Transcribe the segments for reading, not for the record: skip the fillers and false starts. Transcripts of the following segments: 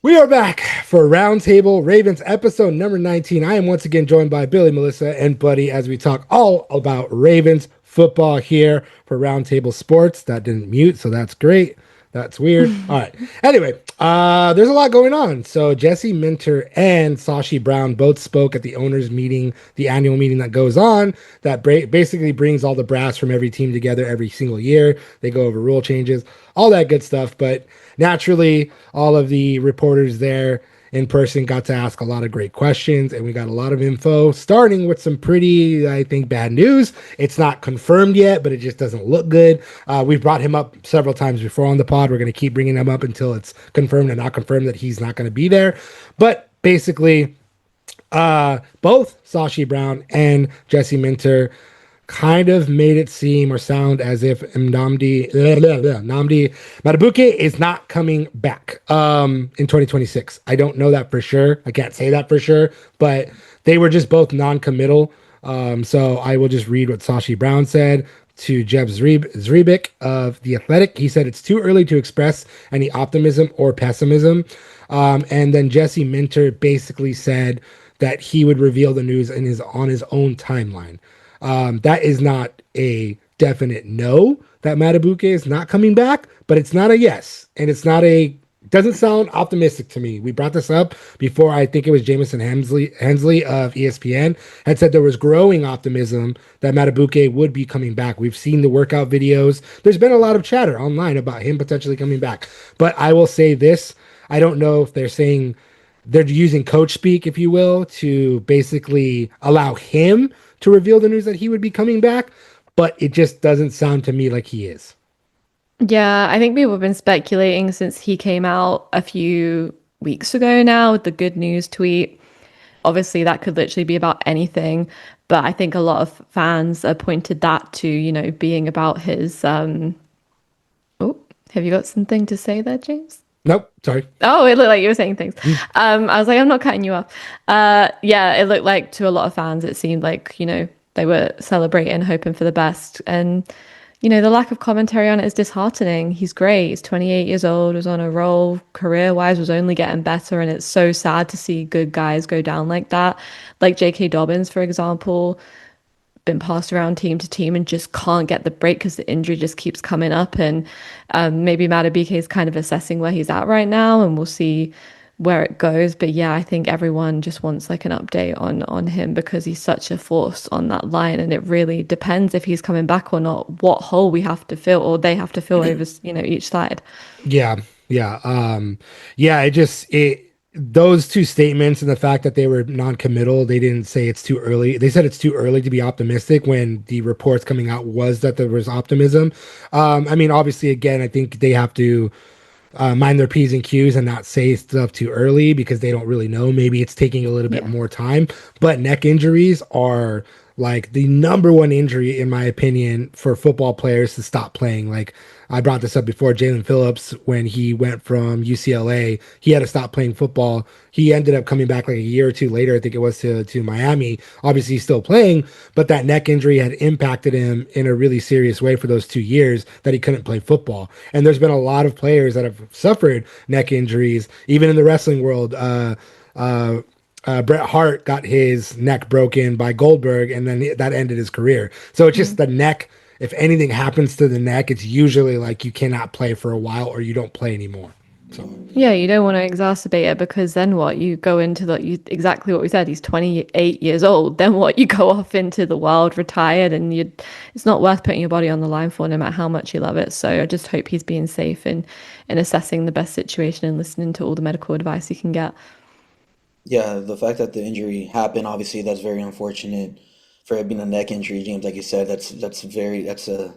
We are back for Roundtable Ravens episode number 19. I am once again joined by Billy, Melissa, and Buddy as we talk all about Ravens football here for Roundtable Sports. That didn't mute, so that's great. That's weird. All right. Anyway, there's a lot going on. So Jesse Minter and Sashi Brown both spoke at the owners' meeting, the annual meeting that goes on that basically brings all the brass from every team together every single year. They go over rule changes, all that good stuff. But naturally, all of the reporters there in person got to ask a lot of great questions, and we got a lot of info, starting with some pretty, I think, bad news. It's not confirmed yet, but it just doesn't look good. We've brought him up several times before on the pod. We're going to keep bringing him up until it's confirmed and not confirmed that he's not going to be there. But basically, both Sashi Brown and Jesse Minter kind of made it seem or sound as if Nnamdi Madubuike is not coming back in 2026. I don't know that for sure. I can't say that for sure, but they were just both non-committal. So I will just read what Sashi Brown said to Jeb Zrebic of The Athletic. He said it's too early to express any optimism or pessimism. And then Jesse Minter basically said that he would reveal the news on his own timeline. That is not a definite no that Matabuke is not coming back, but it's not a yes, and it's not a doesn't sound optimistic to me. We brought this up before. I think it was Jameson Hensley of ESPN had said there was growing optimism that Matabuke would be coming back. We've seen the workout videos. There's been a lot of chatter online about him potentially coming back. But I will say this: I don't know if they're using coach speak, if you will, to basically allow him to reveal the news that he would be coming back, but it just doesn't sound to me like he is. Yeah, I think people have been speculating since he came out a few weeks ago now with the good news tweet. Obviously, that could literally be about anything, but I think a lot of fans have pointed that to, being about his oh, have you got something to say there, James? Nope, sorry. Oh, it looked like you were saying things. Mm. I was like, I'm not cutting you off. Yeah, it looked like to a lot of fans, it seemed like, they were celebrating, hoping for the best. And, the lack of commentary on it is disheartening. He's great. He's 28 years old, was on a roll, career-wise, was only getting better. And it's so sad to see good guys go down like that. Like J.K. Dobbins, for example, been passed around team to team and just can't get the break because the injury just keeps coming up. And maybe Madubuike is kind of assessing where he's at right now, and we'll see where it goes. But yeah, I think everyone just wants like an update on him because he's such a force on that line, and it really depends if he's coming back or not. What hole we have to fill, or they have to fill over, each side. Yeah, yeah, yeah. It those two statements and the fact that they were non-committal, they didn't say it's too early. They said it's too early to be optimistic when the reports coming out was that there was optimism. I mean, obviously, again, I think they have to mind their P's and Q's and not say stuff too early because they don't really know. Maybe it's taking a little bit Yeah. more time. But neck injuries are like the number one injury, in my opinion, for football players to stop playing. Like I brought this up before, Jalen Phillips, when he went from UCLA, he had to stop playing football. He ended up coming back like a year or two later, I think it was to Miami. Obviously, he's still playing, but that neck injury had impacted him in a really serious way for those 2 years that he couldn't play football. And there's been a lot of players that have suffered neck injuries, even in the wrestling world. Bret Hart got his neck broken by Goldberg, and then that ended his career. So it's just the neck. If anything happens to the neck, it's usually like you cannot play for a while or you don't play anymore. So Yeah, you don't want to exacerbate it because then what? You go into exactly what we said. He's 28 years old. Then what? You go off into the world, retired, and it's not worth putting your body on the line for, no matter how much you love it. So I just hope he's being safe and assessing the best situation and listening to all the medical advice he can get. Yeah, the fact that the injury happened, obviously, that's very unfortunate for it being a neck injury, James. Like you said, that's a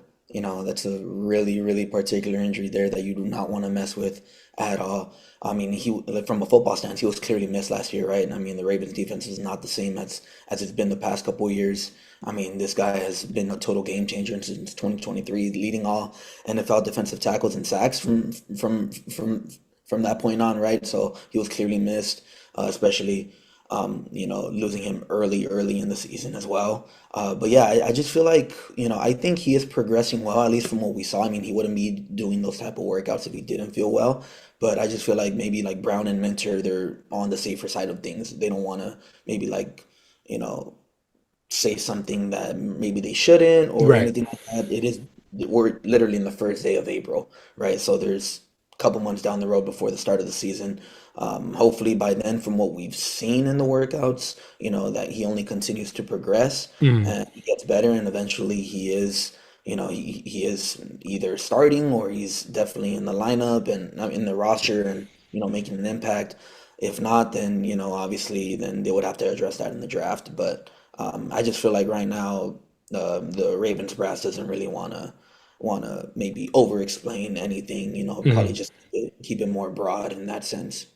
really particular injury there that you do not want to mess with at all. I mean, like, from a football stance, he was clearly missed last year, right? And I mean, the Ravens defense is not the same as it's been the past couple of years. I mean, this guy has been a total game changer since 2023, leading all NFL defensive tackles and sacks from that point on, right? So he was clearly missed, especially. losing him early in the season as well. But yeah, I just feel like, I think he is progressing well, at least from what we saw. I mean, he wouldn't be doing those type of workouts if he didn't feel well. But I just feel like maybe like Brown and Minter, they're on the safer side of things. They don't want to maybe like, you know, say something that maybe they shouldn't or Right. anything like that. We're literally in the first day of April, right? So there's a couple months down the road before the start of the season. Hopefully by then, from what we've seen in the workouts, that he only continues to progress Mm. and he gets better, and eventually he is either starting or he's definitely in the lineup and in the roster and making an impact. If not, then obviously then they would have to address that in the draft. But I just feel like right now the Ravens brass doesn't really wanna maybe over explain anything. Probably Mhm. just keep it more broad in that sense.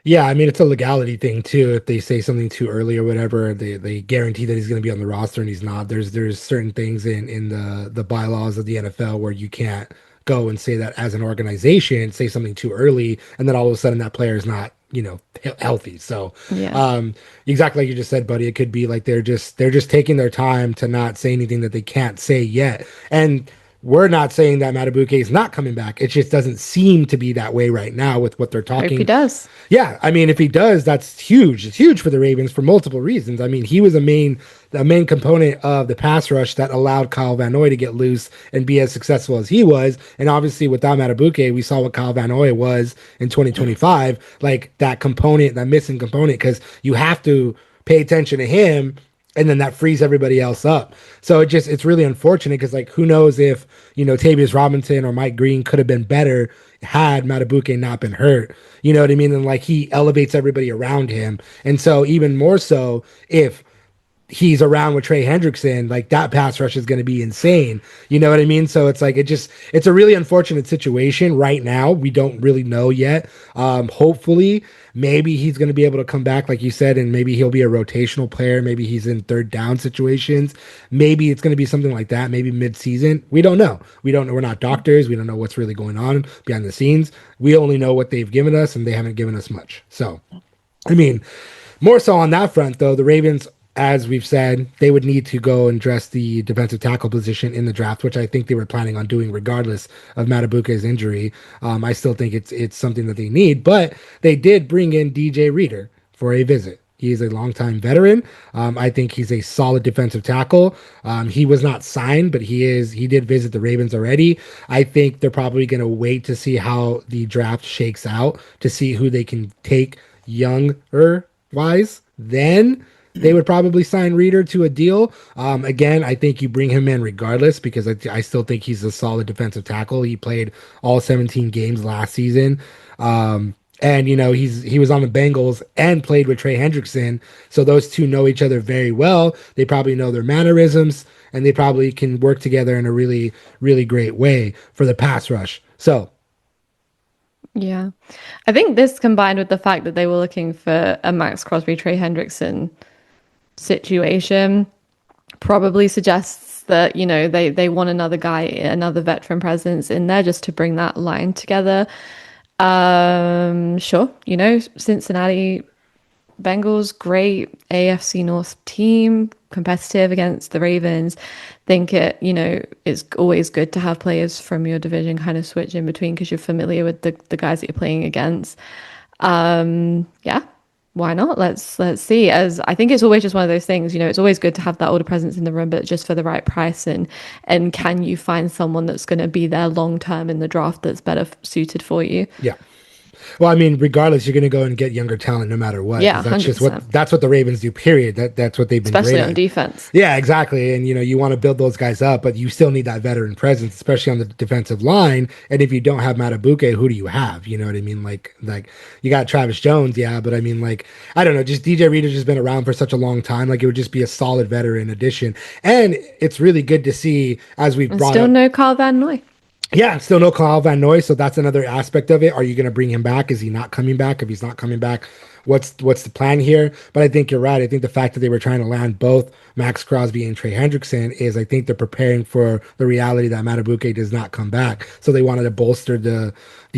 Yeah, I mean it's a legality thing too. If they say something too early or whatever, they guarantee that he's going to be on the roster and he's not. There's certain things in the bylaws of the NFL where you can't go and say that as an organization, say something too early, and then all of a sudden that player is not, healthy. So, Yeah. um, exactly like you just said, buddy, it could be like they're just taking their time to not say anything that they can't say yet. And we're not saying that Madubuike is not coming back. It just doesn't seem to be that way right now with what they're Hope he talking. does. Yeah, I mean, if he does, that's huge. It's huge for the Ravens for multiple reasons. I mean, he was a main component of the pass rush that allowed Kyle Van Noy to get loose and be as successful as he was. And obviously, without Madubuike, we saw what Kyle Van Noy was in 2025, like that component, that missing component, because you have to pay attention to him and then that frees everybody else up. So it's really unfortunate because like who knows if Tavius Robinson or Mike Green could have been better had Matabuke not been hurt. You know what I mean? And like he elevates everybody around him, and so even more so if he's around with Trey Hendrickson, like that pass rush is going to be insane. You know what I mean? So it's like it's a really unfortunate situation right now. We don't really know yet. Hopefully, maybe he's going to be able to come back, like you said, and maybe he'll be a rotational player. Maybe he's in third down situations. Maybe it's going to be something like that. Maybe mid-season. We don't know. We don't know. We're not doctors. We don't know what's really going on behind the scenes. We only know what they've given us, and they haven't given us much. So, I mean, more so on that front, though, the Ravens, as we've said, they would need to go and address the defensive tackle position in the draft, which I think they were planning on doing regardless of Matabuke's injury. I still think it's something that they need, but they did bring in DJ Reader for a visit. He is a longtime veteran. I think he's a solid defensive tackle. He was not signed, but he did visit the Ravens already. I think they're probably going to wait to see how the draft shakes out to see who they can take younger wise. Then they would probably sign Reader to a deal. Again, I think you bring him in regardless because I still think he's a solid defensive tackle. He played all 17 games last season. And he was on the Bengals and played with Trey Hendrickson. So those two know each other very well. They probably know their mannerisms and they probably can work together in a really, really great way for the pass rush. So Yeah. I think this combined with the fact that they were looking for a Max Crosby, Trey Hendrickson situation probably suggests that, they want another guy, another veteran presence in there just to bring that line together. Sure. Cincinnati Bengals, great AFC North team, competitive against the Ravens. Think it's always good to have players from your division kind of switch in between because you're familiar with the guys that you're playing against. Yeah, why not? Let's see. As I think it's always just one of those things, it's always good to have that older presence in the room, but just for the right price. And can you find someone that's going to be there long term in the draft that's better suited for you? yeah. Well, I mean, regardless, you're going to go and get younger talent no matter what. Yeah, 'Cause that's just 100%. that's what the Ravens do. Period. That's what they've been Especially great on at. defense. Yeah, exactly. And you want to build those guys up, but you still need that veteran presence, especially on the defensive line. And if you don't have Matabuke, who do you have? You know what I mean? Like you got Travis Jones, yeah, but I mean, like I don't know, just DJ Reader's just been around for such a long time. Like it would just be a solid veteran addition, and it's really good to see as we And brought still up. no Carl Van Noy. Yeah, still no Kyle Van Noy, so that's another aspect of it. Are you going to bring him back? Is he not coming back? If he's not coming back, what's the plan here? But I think you're right. I think the fact that they were trying to land both Max Crosby and Trey Hendrickson is, I think they're preparing for the reality that Madubuike does not come back. So they wanted to bolster the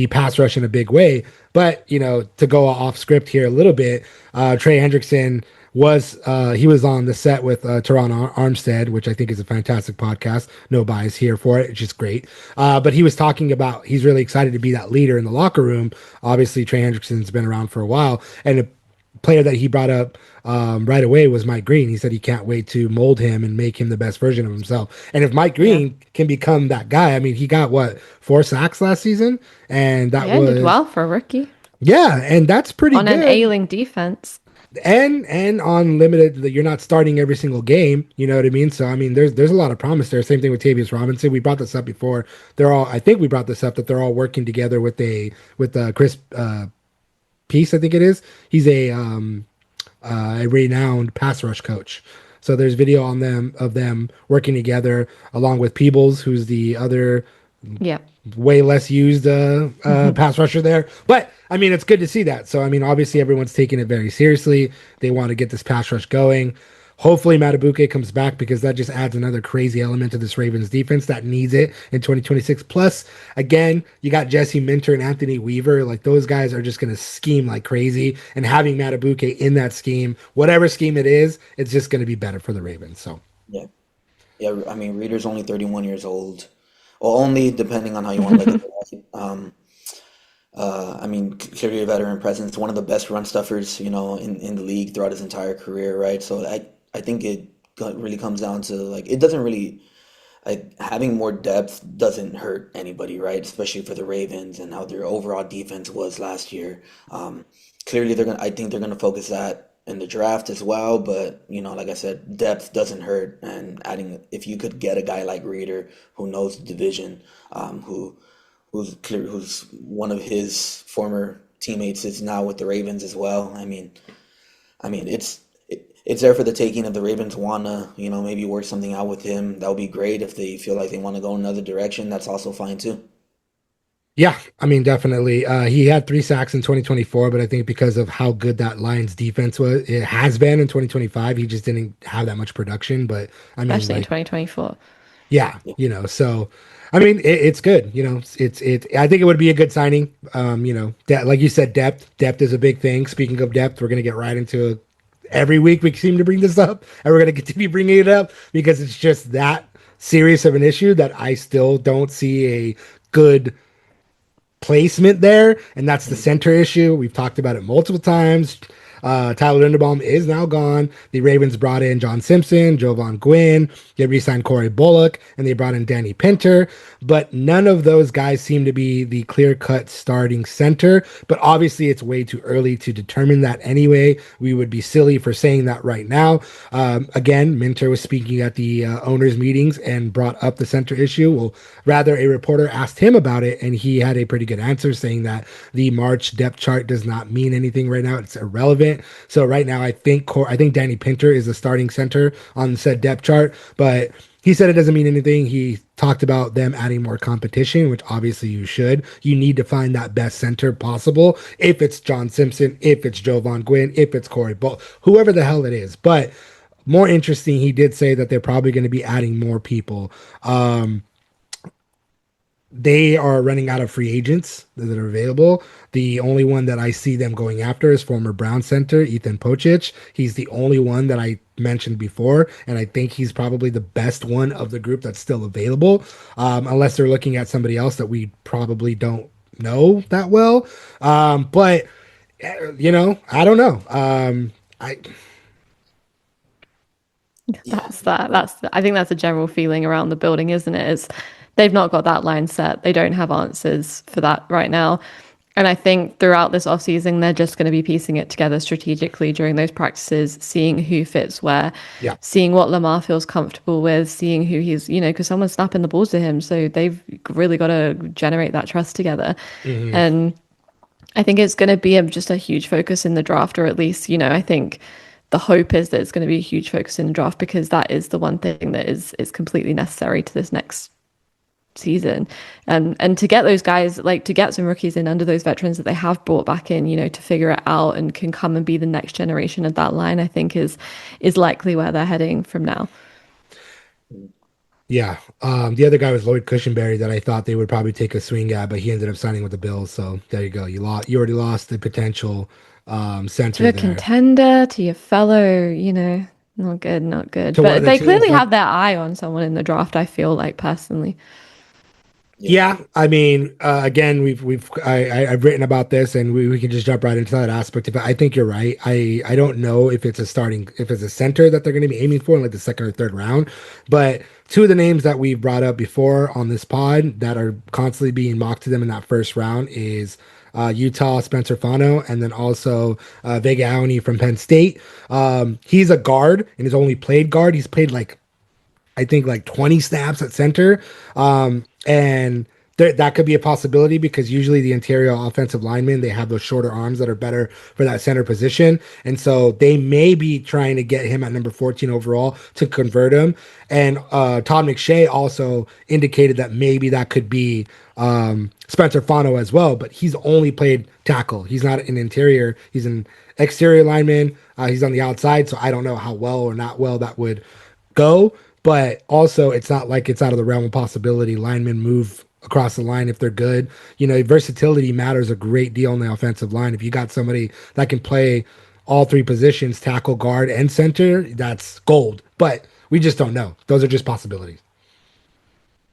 pass rush in a big way. But to go off script here a little bit, Trey Hendrickson he was on the set with Teron Armstead, which I think is a fantastic podcast. No bias here for it. It's just great. But he was talking about he's really excited to be that leader in the locker room. Obviously, Trey Hendrickson's been around for a while, and a player that he brought up right away was Mike Green. He said he can't wait to mold him and make him the best version of himself. And if Mike Green can become that guy, I mean, he got 4 sacks last season, and that was did well for a rookie. Yeah, and that's pretty on good. An ailing defense. And on limited, you're not starting every single game. You know what I mean? So I mean, there's a lot of promise there. Same thing with Tavius Robinson. We brought this up before. I think we brought this up that they're all working together with Chris Peace. I think it is. He's a renowned pass rush coach. So there's video on them working together along with Peebles, who's the other way less used pass rusher there. But I mean, it's good to see that. So I mean, obviously everyone's taking it very seriously. They want to get this pass rush going. Hopefully Madubuike comes back, because that just adds another crazy element to this Ravens defense that needs it in 2026. Plus, again, you got Jesse Minter and Anthony Weaver. Like, those guys are just going to scheme like crazy. And having Madubuike in that scheme, whatever scheme it is, it's just going to be better for the Ravens. So Yeah. Yeah. I mean, Reader's only 31 years old. Well, only depending on how you want to look at it. I mean, clearly a veteran presence, one of the best run stuffers, in the league throughout his entire career, right? So I think really comes down to, like, it doesn't really, like, having more depth doesn't hurt anybody, right? Especially for the Ravens and how their overall defense was last year. Clearly I think they're gonna focus that in the draft as well, but like I said, depth doesn't hurt, and if you could get a guy like Reader who knows the division, who's one of his former teammates is now with the Ravens as well. I mean, it's there for the taking. If the Ravens wanna, maybe work something out with him, that would be great. If they feel like they want to go another direction, that's also fine too. yeah, I mean, definitely. He had 3 sacks in 2024, but I think because of how good that Lions defense it has been in 2025, he just didn't have that much production. But I mean, Especially in like, 2024. yeah, so I mean, it's good. I think it would be a good signing. Like you said, depth is a big thing. Speaking of depth, we're gonna get right into it. Every week we seem to bring this up, and we're gonna continue bringing it up because it's just that serious of an issue that I still don't see a good placement there, and that's the center issue. We've talked about it multiple times. Tyler Linderbaum is now gone. The Ravens brought in John Simpson, Jovan Gwynn. They re-signed Corey Bullock, and they brought in Danny Pinter. But none of those guys seem to be the clear-cut starting center. But obviously, it's way too early to determine that anyway. We would be silly for saying that right now. Again, Minter was speaking at the owners' meetings and brought up the center issue. Well, rather, a reporter asked him about it, and he had a pretty good answer, saying that the March depth chart does not mean anything right now. It's irrelevant. So right now, I think Danny Pinter is the starting center on said depth chart, but he said it doesn't mean anything. He talked about them adding more competition, which obviously you should. You need to find that best center possible. If it's John Simpson, if it's Jovan Gwynn, if it's Corey Bull, whoever the hell it is. But more interesting, he did say that they're probably going to be adding more people. They are running out of free agents that are available. The only one that I see them going after is former Brown center Ethan Pocic. He's the only one that I mentioned before, and I think he's probably the best one of the group that's still available, unless they're looking at somebody else that we probably don't know that well. But I don't know. I think that's a general feeling around the building, isn't it? Is they've not got that line set. They don't have answers for that right now. And I think throughout this offseason, they're just going to be piecing it together strategically during those practices, seeing who fits where, seeing what Lamar feels comfortable with, seeing who he's, because someone's snapping the balls to him. So they've really got to generate that trust together. Mm-hmm. And I think it's going to be just a huge focus in the draft, or at least, I think the hope is that it's going to be a huge focus in the draft, because that is the one thing that is completely necessary to this next season. And to get those guys, like to get some rookies in under those veterans that they have brought back in, to figure it out and can come and be the next generation of that line, I think is likely where they're heading from now. Yeah. The other guy was Lloyd Cushenberry that I thought they would probably take a swing at, but he ended up signing with the Bills. So there you go. You already lost the potential To center a there. contender, to your fellow, not good, not good. To one of But the they teams clearly that have their eye on someone in the draft, I feel like personally. Yeah, I mean, again, I've written about this, and we can just jump right into that aspect of it. I think you're right. I don't know if it's a center that they're going to be aiming for in like the second or third round, but two of the names that we brought up before on this pod that are constantly being mocked to them in that first round is Utah Spencer Fano, and then also Vega Aoni from Penn State. He's a guard and has only played guard. He's played like I think like 20 snaps at center. And that could be a possibility because usually the interior offensive linemen, they have those shorter arms that are better for that center position. And so they may be trying to get him at number 14 overall to convert him. And Todd McShay also indicated that maybe that could be Spencer Fano as well, but he's only played tackle. He's not an interior. He's an exterior lineman. He's on the outside. So I don't know how well or not well that would go. But also, it's not like it's out of the realm of possibility. Linemen move across the line if they're good. Versatility matters a great deal on the offensive line. If you got somebody that can play all three positions, tackle, guard, and center, that's gold. But we just don't know. Those are just possibilities.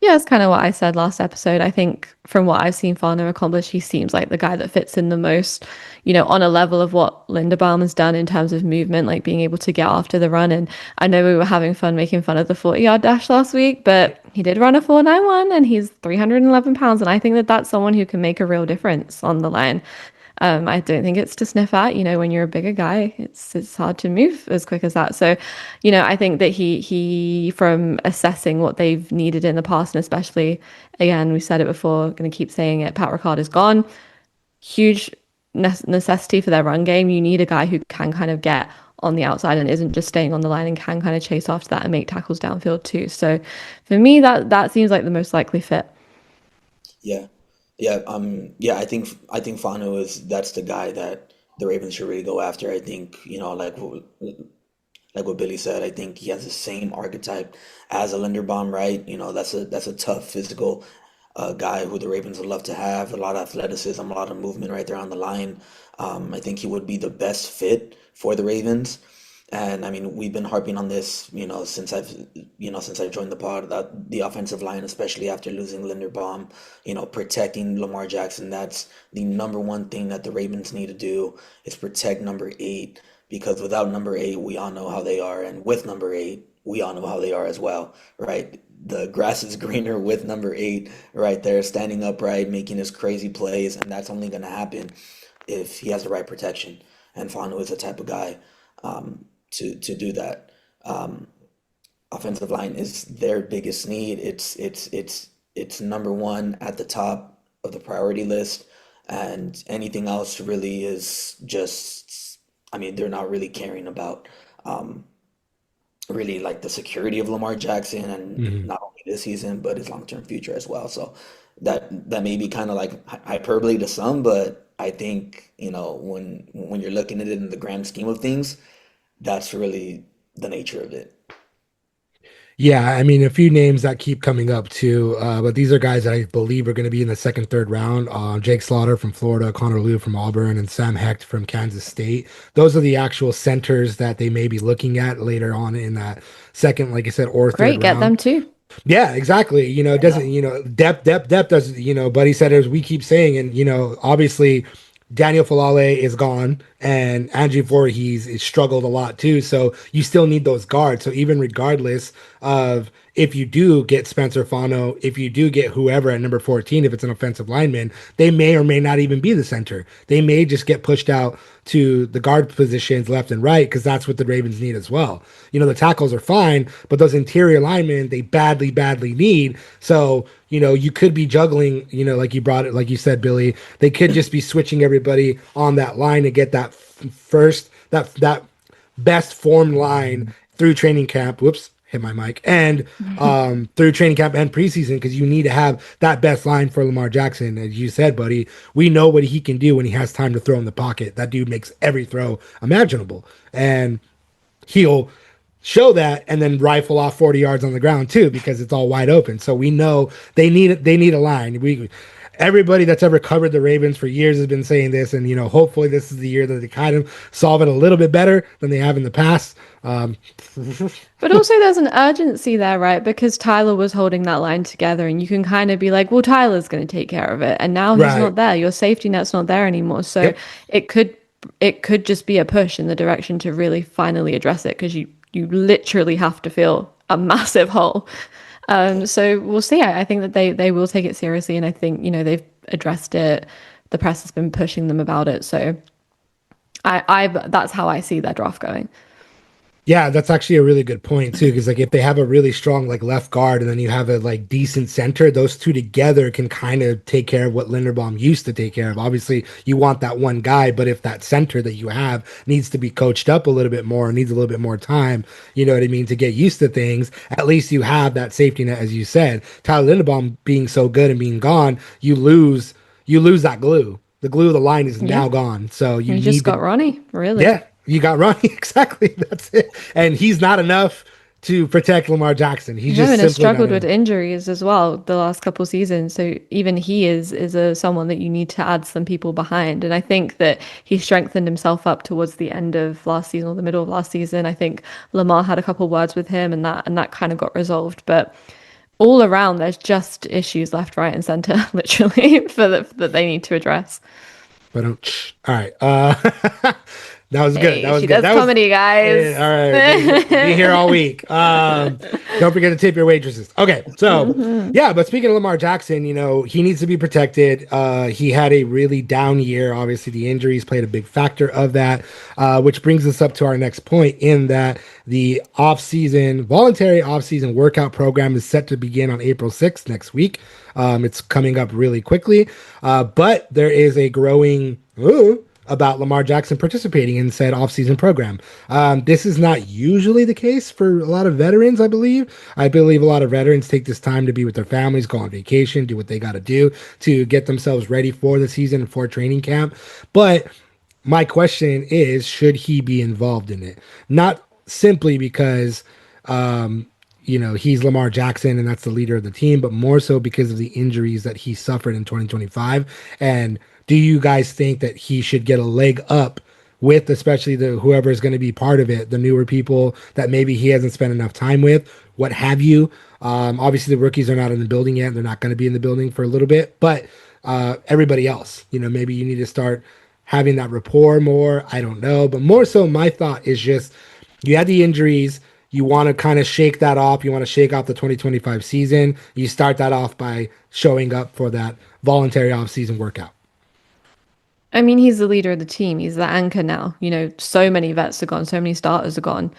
Yeah, it's kind of what I said last episode. I think from what I've seen Fano accomplish, he seems like the guy that fits in the most, on a level of what Linderbaum has done in terms of movement, like being able to get after the run. And I know we were having fun making fun of the 40-yard dash last week, but he did run a 4.91 and he's 311 pounds. And I think that that's someone who can make a real difference on the line. I don't think it's to sniff at. When you're a bigger guy, it's hard to move as quick as that. So, I think that he from assessing what they've needed in the past, and especially, again, we said it before, going to keep saying it, Pat Ricard is gone. Huge necessity for their run game. You need a guy who can kind of get on the outside and isn't just staying on the line and can kind of chase after that and make tackles downfield too. So for me, that seems like the most likely fit. Yeah. Yeah, I think Fano that's the guy that the Ravens should really go after. I think, like what Billy said, I think he has the same archetype as a Linderbaum, right? That's a tough physical guy who the Ravens would love to have. A lot of athleticism, a lot of movement right there on the line. I think he would be the best fit for the Ravens. And I mean, we've been harping on this, since I've joined the pod, that the offensive line, especially after losing Linderbaum, protecting Lamar Jackson, that's the number one thing that the Ravens need to do is protect number 8, because without number 8, we all know how they are, and with number 8, we all know how they are as well, right? The grass is greener with number 8 right there, standing upright, making his crazy plays, and that's only going to happen if he has the right protection. And Fano is the type of guy to do that. Offensive line is their biggest need. It's number one at the top of the priority list, and anything else really is just. I mean, they're not really caring about really like the security of Lamar Jackson, and not only this season but his long-term future as well. So that may be kind of like hyperbole to some, but I think when you're looking at it in the grand scheme of things, that's really the nature of it. Yeah, I mean, a few names that keep coming up too, but these are guys that I believe are going to be in the second, third round. Jake Slaughter from Florida, Connor Lew from Auburn, and Sam Hecht from Kansas State. Those are the actual centers that they may be looking at later on in that second, like I said, or third Great, get round. them too. Yeah, exactly. It doesn't, depth doesn't, Buddy said, as we keep saying, and, obviously Daniel Falale is gone and Andrew Voorhees is struggled a lot too. So you still need those guards. So even regardless of if you do get Spencer Fano, if you do get whoever at number 14, if it's an offensive lineman, they may or may not even be the center. They may just get pushed out to the guard positions left and right, because that's what the Ravens need as well. The tackles are fine, but those interior linemen, they badly, badly need. So, you could be juggling, like you said, Billy, they could just be switching everybody on that line to get that best formed line through training camp. Whoops. hit my mic, and through training camp and preseason, because you need to have that best line for Lamar Jackson. As you said, buddy, we know what he can do when he has time to throw in the pocket. That dude makes every throw imaginable, and he'll show that and then rifle off 40 yards on the ground too, because it's all wide open. So we know they need a line. Everybody that's ever covered the Ravens for years has been saying this, and hopefully this is the year that they kind of solve it a little bit better than they have in the past. But also there's an urgency there, right? Because Tyler was holding that line together, and you can kind of be like, well, Tyler's going to take care of it. And now he's Right. not there. Your safety net's not there anymore. So Yep. it could just be a push in the direction to really finally address it, because you literally have to fill a massive hole. So we'll see. I think that they will take it seriously, and I think they've addressed it. The press has been pushing them about it. So I that's how I see their draft going. Yeah, that's actually a really good point too, because like if they have a really strong like left guard and then you have a like decent center, those two together can kind of take care of what Linderbaum used to take care of. Obviously, you want that one guy, but if that center that you have needs to be coached up a little bit more, needs a little bit more time, you know what I mean, to get used to things, at least you have that safety net, as you said. Tyler Linderbaum being so good and being gone, you lose that glue. The glue of the line is now gone. So you just need got Ronnie, really. yeah, you got Ronnie. Exactly. That's it. And he's not enough to protect Lamar Jackson. He's No, just and has simply not struggled with enough. injuries as well the last couple seasons. So even he is someone that you need to add some people behind. And I think that he strengthened himself up towards the end of last season or the middle of last season. I think Lamar had a couple words with him, and that kind of got resolved. But all around, there's just issues left, right, and center, literally, that they need to address. But all right. That was good. Hey, That was she good. does That was comedy, guys. all right. Be here all week. Don't forget to tip your waitresses. Okay, so yeah, but speaking of Lamar Jackson, he needs to be protected. He had a really down year. Obviously, the injuries played a big factor of that, which brings us up to our next point in that the voluntary off-season workout program is set to begin on April 6th next week. It's coming up really quickly, but there is a growing about Lamar Jackson participating in said offseason program. This is not usually the case for a lot of veterans, I believe. I believe a lot of veterans take this time to be with their families, go on vacation, do what they got to do to get themselves ready for the season and for training camp. But my question is, should he be involved in it? Not simply because he's Lamar Jackson and that's the leader of the team, but more so because of the injuries that he suffered in 2025. And do you guys think that he should get a leg up with especially whoever is going to be part of it, the newer people that maybe he hasn't spent enough time with, what have you? Obviously the rookies are not in the building yet. They're not going to be in the building for a little bit, but everybody else, maybe you need to start having that rapport more. I don't know, but more so my thought is just you had the injuries. You want to kind of shake that off. You want to shake off the 2025 season. You start that off by showing up for that voluntary off-season workout. I mean, he's the leader of the team. He's the anchor now. So many vets are gone, so many starters are gone.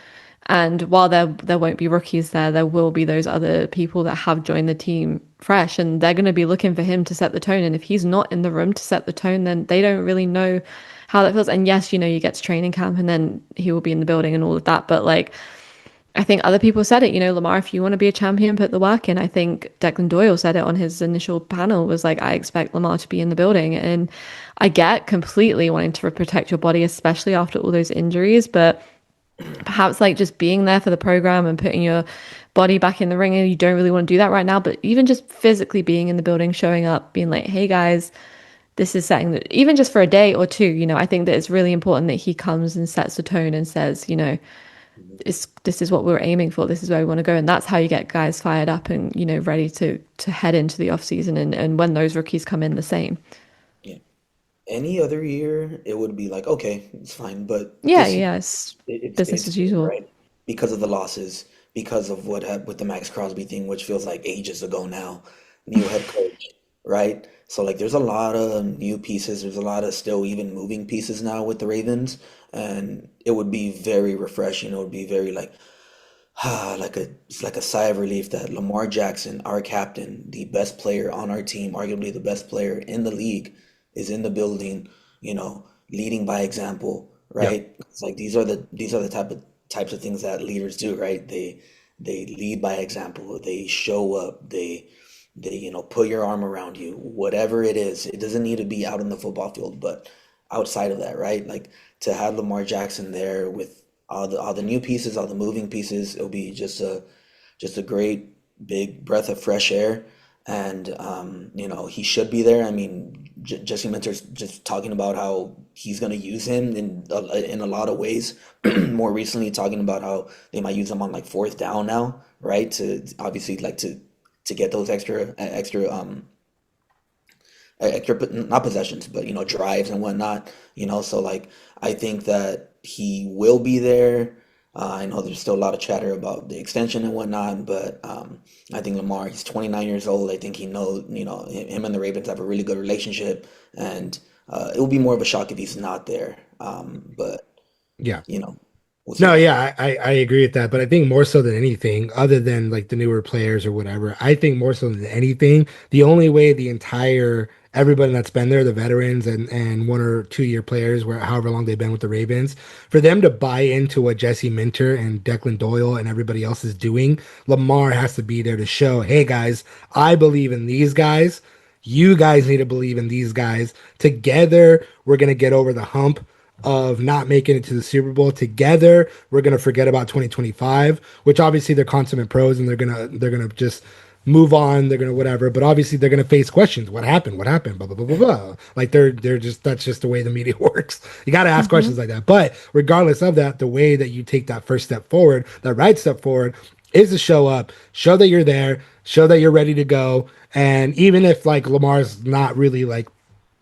And while there won't be rookies there will be those other people that have joined the team fresh, and they're going to be looking for him to set the tone. And if he's not in the room to set the tone, then they don't really know how that feels. And yes, you get to training camp and then he will be in the building and all of that. But like, I think other people said it, Lamar, if you want to be a champion, put the work in. I think Declan Doyle said it on his initial panel, was like, I expect Lamar to be in the building. And I get completely wanting to protect your body, especially after all those injuries, but perhaps like just being there for the program and putting your body back in the ring, and you don't really want to do that right now, but even just physically being in the building, showing up, being like, hey guys, this is setting that, even just for a day or two, I think that it's really important that he comes and sets the tone and says, this is what we're aiming for. This is where we want to go. And that's how you get guys fired up and, ready to head into the off season. And when those rookies come in, the same. Yeah. Any other year, it would be like, okay, it's fine. But Yeah. this year, Yes. it's Business as usual. right because of the losses, because of what happened with the Max Crosby thing, which feels like ages ago now. New head coach, right? So like, there's a lot of new pieces. There's a lot of still even moving pieces now with the Ravens, and it would be very refreshing. It would be very like, it's like a sigh of relief that Lamar Jackson, our captain, the best player on our team, arguably the best player in the league, is in the building, leading by example, Yep. right? It's like these are the types of things that leaders do, right? they lead by example. They show up. They put your arm around you. Whatever it is, it doesn't need to be out on the football field, but outside of that, right? Like to have Lamar Jackson there with all the new pieces, all the moving pieces, it'll be just a great big breath of fresh air. And he should be there. I mean, Jesse Minter's just talking about how he's going to use him in a lot of ways. More recently, talking about how they might use him on like fourth down now, right? To obviously like to get those extra not possessions, but drives and whatnot. So like I think that he will be there. I know there's still a lot of chatter about the extension and whatnot, but I think Lamar, he's 29 years old. I think he knows, him and the Ravens have a really good relationship, and it will be more of a shock if he's not there. But Yeah. we'll see. No, yeah, I agree with that. But I think more so than anything, other than like the newer players or whatever, I think more so than anything, the only way the entire everybody that's been there, the veterans and 1 or 2 year players, where however long they've been with the Ravens, for them to buy into what Jesse Minter and Declan Doyle and everybody else is doing, Lamar has to be there to show, hey guys, I believe in these guys. You guys need to believe in these guys. Together, we're gonna get over the hump of not making it to the Super Bowl. Together, we're gonna forget about 2025, which obviously they're consummate pros and they're gonna just move on. They're gonna whatever, but obviously they're gonna face questions. What happened? What happened? Blah blah blah blah blah. Like they're just that's just the way the media works. You got to ask questions like that. But regardless of that, the way that you take that first step forward, that right step forward, is to show up, show that you're there, show that you're ready to go. And even if like Lamar's not really like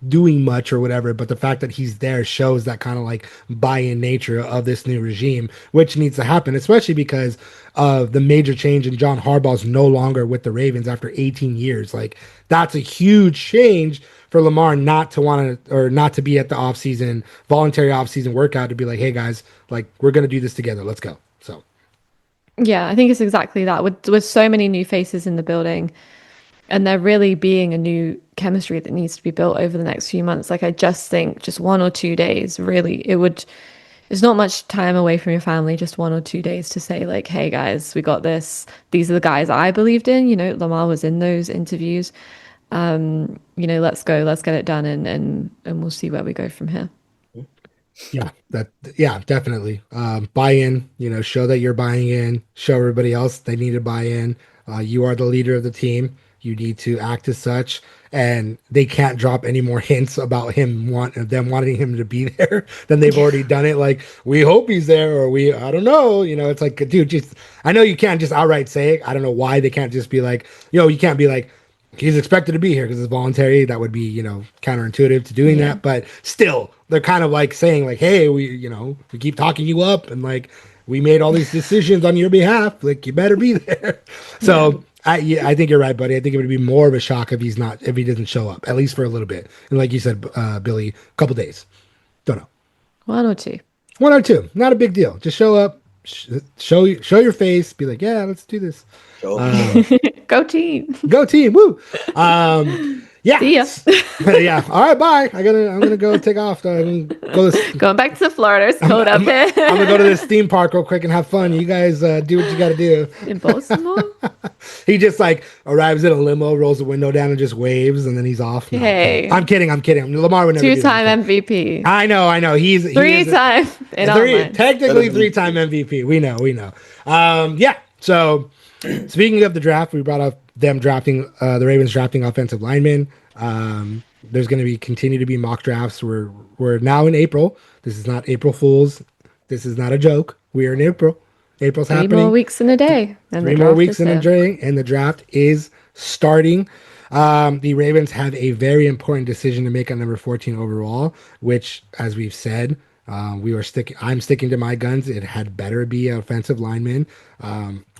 doing much or whatever, but the fact that he's there shows that kind of like buy-in nature of this new regime, which needs to happen, especially because of the major change in John Harbaugh's no longer with the Ravens after 18 years. Like that's a huge change for Lamar not to want to or not to be at the offseason, voluntary offseason workout to be like, hey guys, like we're going to do this together. Let's go. So Yeah, I think it's exactly that. With so many new faces in the building, and there really being a new chemistry that needs to be built over the next few months. Like I just think just 1 or 2 days, really, it's not much time away from your family, just 1 or 2 days to say like, hey guys, we got this. These are the guys I believed in. Lamar was in those interviews. Let's go, let's get it done, and we'll see where we go from here. Yeah, definitely. Buy in, show that you're buying in, show everybody else they need to buy in. You are the leader of the team. You need to act as such, and they can't drop any more hints about them wanting him to be there than they've already done it. Like, we hope he's there, or I don't know. It's like, dude, just, I know you can't just outright say it. I don't know why they can't just be like, you can't be like, he's expected to be here because it's voluntary. That would be, counterintuitive to doing that. But still, they're kind of like saying like, hey, we keep talking you up, and like, we made all these decisions on your behalf. Like, you better be there. So I think you're right, buddy. I think it would be more of a shock if he doesn't show up, at least for a little bit. And like you said, Billy, a couple days. Don't know. 1 or 2. 1 or 2. Not a big deal. Just show up, show your face, be like, yeah, let's do this. Go team. Go team. Woo. Yeah. See ya. Yeah. All right. Bye. I'm gonna go take off. Going back to Florida. It's cold up here. I'm gonna go to this theme park real quick and have fun. You guys do what you gotta do. In Baltimore. He just like arrives in a limo, rolls the window down, and just waves, and then he's off. No, hey, I'm kidding. Lamar would never. 2-time MVP. I know. He's 3-time. Technically 3-time MVP. We know. Yeah. So speaking of the draft, we brought up them drafting the Ravens drafting offensive linemen. There's going to continue to be mock drafts. We're now in April. This is not April Fools. This is not a joke. We are in April. April's happening. 3 more weeks in a day. And 3 more weeks in a day, and the draft is starting. The Ravens have a very important decision to make on number 14 overall, which, as we've said, I'm sticking to my guns. It had better be an offensive lineman,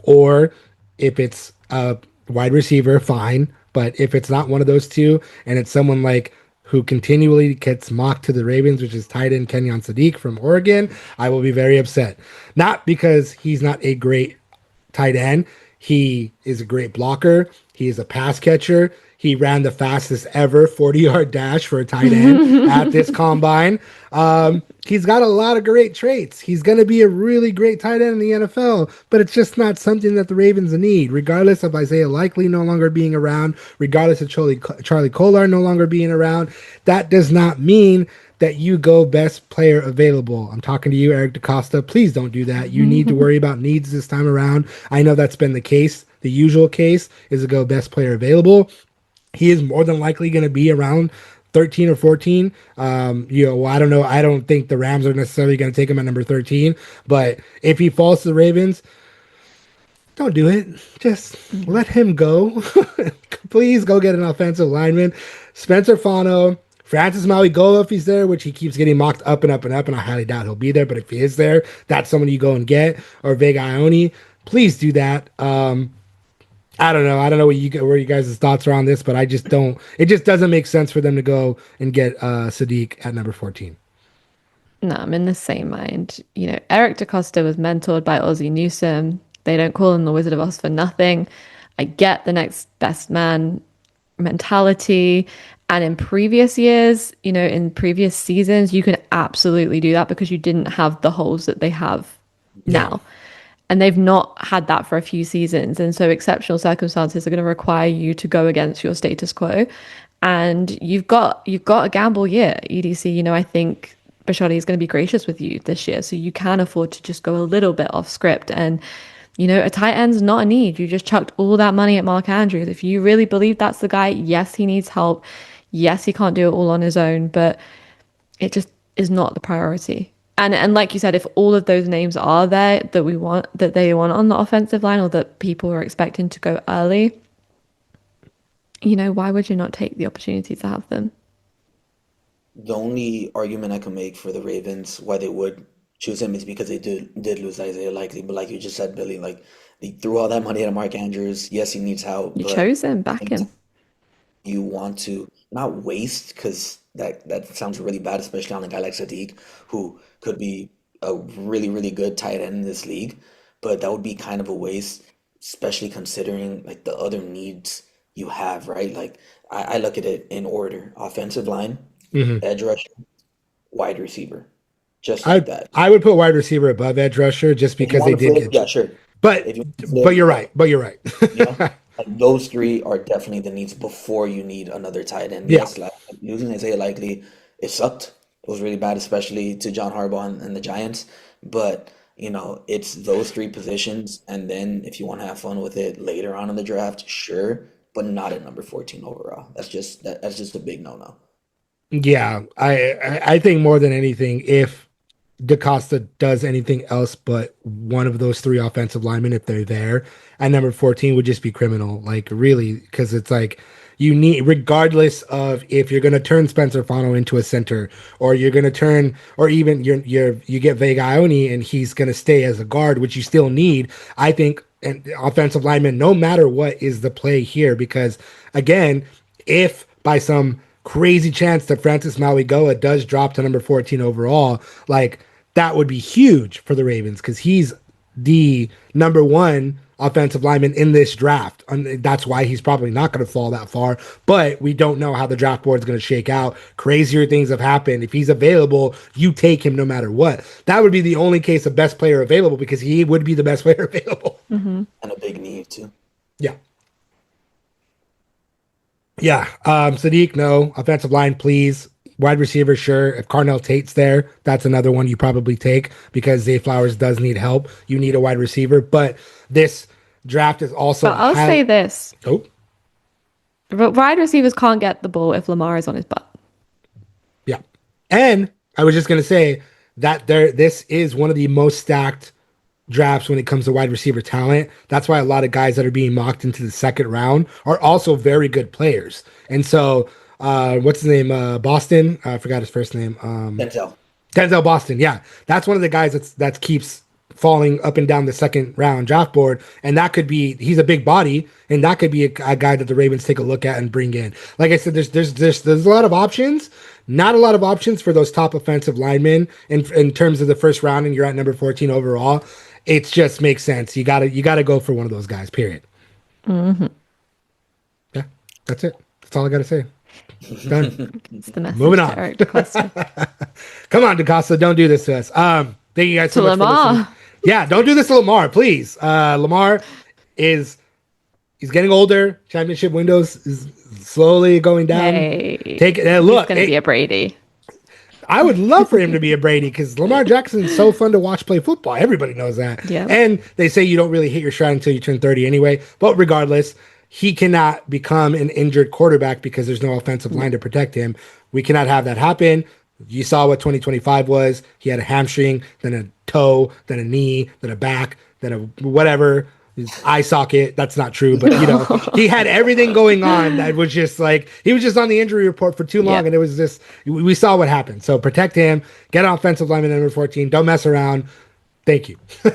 or if it's a wide receiver, fine. But if it's not one of those two, and it's someone like who continually gets mocked to the Ravens, which is tight end Kenyon Sadiq from Oregon, I will be very upset. Not because he's not a great tight end. He is a great blocker. He is a pass catcher. He ran the fastest ever 40-yard dash for a tight end at this combine. He's got a lot of great traits. He's going to be a really great tight end in the NFL, but it's just not something that the Ravens need, regardless of Isaiah Likely no longer being around, regardless of Charlie Kolar no longer being around. That does not mean that you go best player available. I'm talking to you, Eric DaCosta. Please don't do that. You need to worry about needs this time around. I know that's been the case. The usual case is to go best player available. He is more than likely going to be around 13 or 14. I don't know. I don't think the Rams are necessarily going to take him at number 13. But if he falls to the Ravens, don't do it. Just let him go. Please go get an offensive lineman. Spencer Fano, Francis Mauigoa, if he's there, which he keeps getting mocked up and up and up, and I highly doubt he'll be there. But if he is there, that's someone you go and get. Or Vega Ione. Please do that. I don't know. I don't know where you guys' thoughts are on this, but I just don't. It just doesn't make sense for them to go and get Sadiq at number 14. No, I'm in the same mind. Eric DaCosta was mentored by Ozzie Newsome. They don't call him the Wizard of Oz for nothing. I get the next best man mentality. And in previous years, in previous seasons, you can absolutely do that because you didn't have the holes that they have now. And they've not had that for a few seasons. And so exceptional circumstances are going to require you to go against your status quo. And you've got a gamble year, EDC. I think Bisciotti is going to be gracious with you this year. So you can afford to just go a little bit off script. And, a tight end's not a need. You just chucked all that money at Mark Andrews. If you really believe that's the guy, yes, he needs help. Yes, he can't do it all on his own, but it just is not the priority. And like you said, if all of those names are there that they want on the offensive line, or that people are expecting to go early, why would you not take the opportunity to have them? The only argument I can make for the Ravens why they would choose him is because they did lose Isaiah Likely. But like you just said, Billy, like they threw all that money at Mark Andrews. Yes, he needs help. You but chose him, back him. you want to not waste, because that sounds really bad, especially on a guy like Sadiq, who could be a really, really good tight end in this league. But that would be kind of a waste, especially considering like the other needs you have, right? Like I look at it in order: offensive line, edge rusher, wide receiver, just like that. I would put wide receiver above edge rusher just If you because they want to did flip, get. yeah, sure. But If you want to but flip, you're right. But you're right. like those three are definitely the needs before you need another tight end. Yeah. Yes, like losing Isaiah Likely, it sucked. It was really bad, especially to John Harbaugh and the Giants. But it's those three positions, and then if you want to have fun with it later on in the draft, sure, but not at number 14 overall. That's just a big no-no. Yeah, I think more than anything, if DaCosta does anything else but one of those three offensive linemen, if they're there, and number 14 would just be criminal. Like really, because it's like you need, regardless of if you're going to turn Spencer Fano into a center, or you're going to turn, or even you get Vega Ione and he's going to stay as a guard, which you still need. I think an offensive lineman, no matter what, is the play here, because again, if by some crazy chance that Francis Mauigoa does drop to number 14 overall, like that would be huge for the Ravens, because he's the number one offensive lineman in this draft. And that's why he's probably not going to fall that far, but we don't know how the draft board is going to shake out. Crazier things have happened. If he's available, you take him no matter what. That would be the only case of best player available, because he would be the best player available. Mm-hmm. And a big need too. Yeah. Yeah. Sadiq, no. Offensive line, please. Wide receiver, sure. If Carnell Tate's there, that's another one you probably take, because Zay Flowers does need help. You need a wide receiver. But this draft is also... But I'll say this. Oh. Wide receivers can't get the ball if Lamar is on his butt. Yeah. And I was just going to say that this is one of the most stacked drafts when it comes to wide receiver talent. That's why a lot of guys that are being mocked into the second round are also very good players. And so, what's his name? Boston. I forgot his first name. Denzel Boston. Yeah, that's one of the guys that keeps falling up and down the second round draft board, and that could be, he's a big body, and that could be a guy that the Ravens take a look at and bring in. Like I said, there's a lot of options. Not a lot of options for those top offensive linemen in terms of the first round, and you're at number 14 overall. It just makes sense. You gotta go for one of those guys. Period. Mm-hmm. Yeah, that's it. That's all I gotta say. Done. It's the message Moving to on. Eric DaCosta. Come on, DaCosta, don't do this to us. Thank you guys so To much for Lamar. listening. Yeah, don't do this to Lamar, please. Lamar he's getting older. Championship windows is slowly going down. Hey, Take it. he's Look, going to be a Brady. I would love for him to be a Brady because Lamar Jackson is so fun to watch play football. Everybody knows that. Yeah. And they say you don't really hit your stride until you turn 30 anyway. But regardless, he cannot become an injured quarterback because there's no offensive line to protect him. We cannot have that happen. You saw what 2025 was. He had a hamstring, then a toe, then a knee, then a back, then a whatever. His eye socket. That's not true, but he had everything going on that was just like he was just on the injury report for too long, and it was just we saw what happened. So protect him, get an offensive lineman number 14. Don't mess around. Thank you. All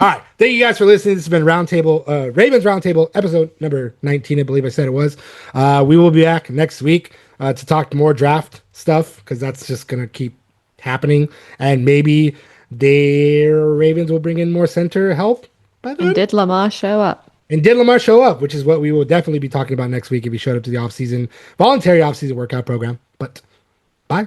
right, thank you guys for listening. This has been Roundtable Ravens Roundtable episode number 19, I believe I said it was. We will be back next week to talk more draft stuff because that's just gonna keep happening, and maybe their Ravens will bring in more center help. And did Lamar show up? And did Lamar show up, which is what we will definitely be talking about next week if he showed up to the voluntary offseason workout program. But bye.